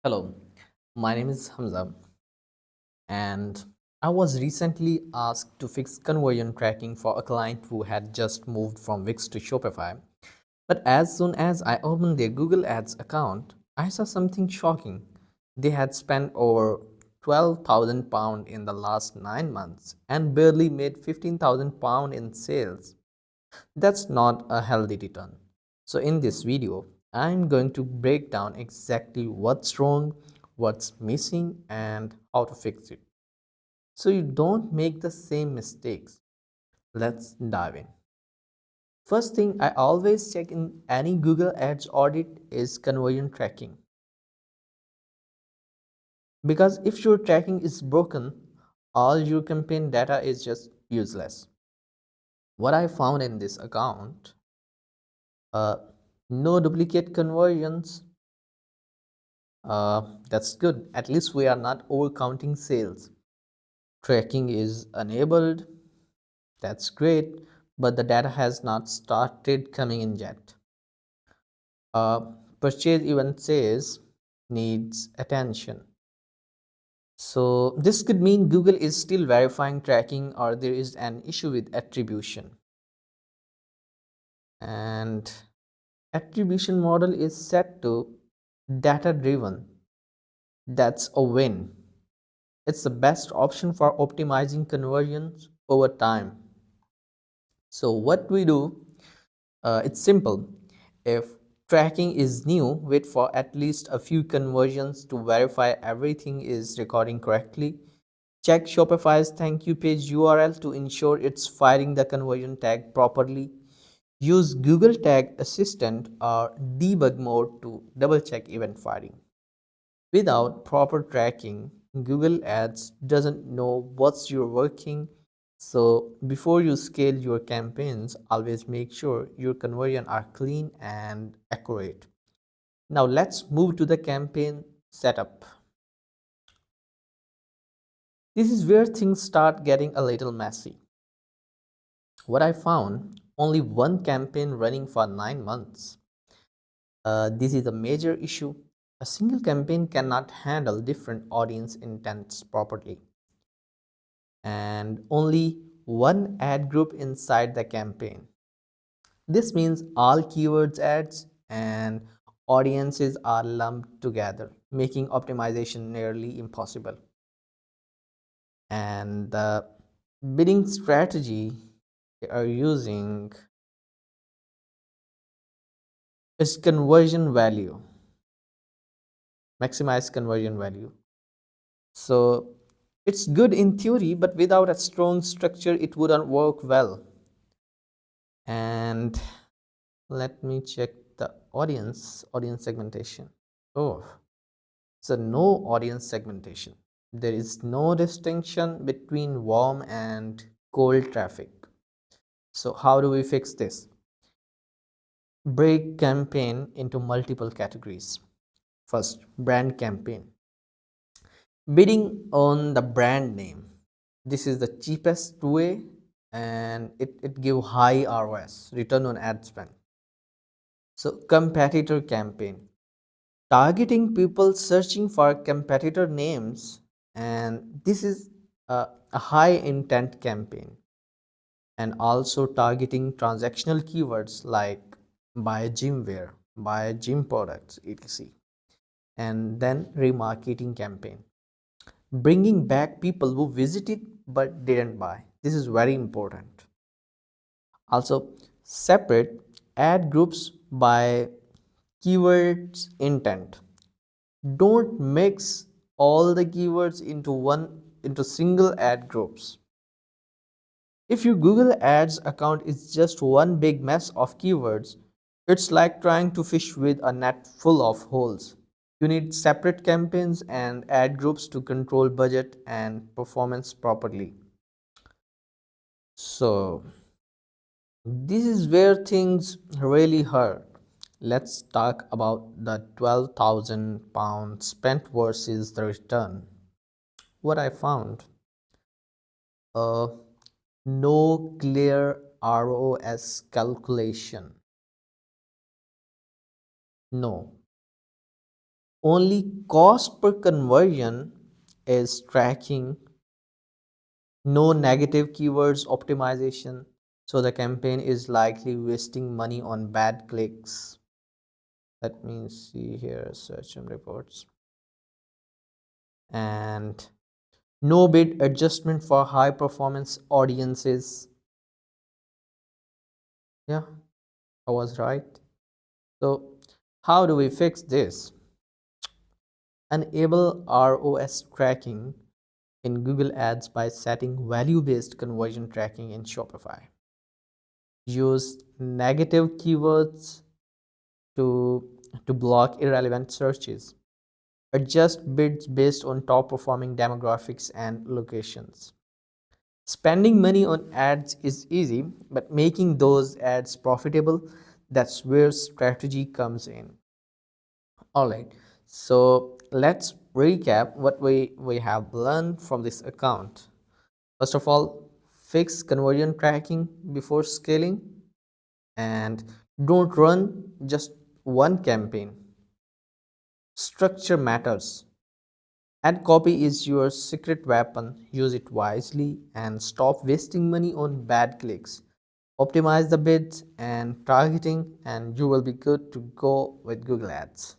Hello, my name is Hamza, and I was recently asked to fix conversion tracking for a client who had just moved from Wix to Shopify. But as soon as I opened their Google Ads account, I saw something shocking. They had spent over £12,000 in the last 9 months and barely made £15,000 in sales. That's not a healthy return. So in this video, I'm going to break down exactly what's wrong, what's missing, and how to fix it. So you don't make the same mistakes. Let's dive in. First thing I always check in any Google Ads audit is conversion tracking. Because if your tracking is broken, all your campaign data is just useless. What I found in this account, uh, no duplicate conversions. That's good. At least we are not overcounting sales. Tracking is enabled. That's great. But the data has not started coming in yet. Purchase event says needs attention. So this could mean Google is still verifying tracking or there is an issue with attribution. And attribution model is set to data driven. That's a win. It's the best option for optimizing conversions over time. So what we do, it's simple. If tracking is new, wait for at least a few conversions to verify everything is recording correctly. Check Shopify's thank you page URL to ensure it's firing the conversion tag properly. Use Google Tag Assistant or debug mode to double check event firing. Without proper tracking, Google Ads doesn't know what's you're working. So before you scale your campaigns, always make sure your conversions are clean and accurate. Now let's move to the campaign setup. This is where things start getting a little messy. What I found, only one campaign running for 9 months. This is a major issue. A single campaign cannot handle different audience intents properly, and only one ad group inside the campaign. This means all keywords ads and audiences are lumped together, making optimization nearly impossible. And the bidding strategy they are using is conversion value, maximize conversion value. So it's good in theory, but without a strong structure, it wouldn't work well. And let me check the audience segmentation. Oh, so no audience segmentation. There is no distinction between warm and cold traffic. So how do we fix this? Break campaign into multiple categories. First, brand campaign. Bidding on the brand name. This is the cheapest way and it give high ROS, return on ad spend. So competitor campaign, targeting people searching for competitor names, and this is a high intent campaign. And also targeting transactional keywords like buy gym wear, buy gym products, etc. And then remarketing campaign, bringing back people who visited but didn't buy. This is very important. Also, separate ad groups by keywords intent. Don't mix all the keywords into single ad groups. If your Google Ads account is just one big mess of keywords, it's like trying to fish with a net full of holes. You need separate campaigns and ad groups to control budget and performance properly. So, this is where things really hurt. Let's talk about the £12,000 spent versus the return. What I found, uh, no clear ROS calculation. No. Only cost per conversion is tracking, no negative keywords optimization. So the campaign is likely wasting money on bad clicks. Let me see here, search and reports. And no bid adjustment for high performance audiences. Yeah, I was right. So how do we fix this? Enable ROS tracking in Google Ads by setting value-based conversion tracking in Shopify. Use negative keywords to, to block irrelevant searches. Adjust bids based on top performing demographics and locations. Spending money on ads is easy, but making those ads profitable, that's where strategy comes in. All right, so let's recap what we have learned from this account. First of all, fix conversion tracking before scaling, and don't run just one campaign. Structure matters. Ad copy is your secret weapon. Use it wisely and stop wasting money on bad clicks. Optimize the bids and targeting, and you will be good to go with Google Ads.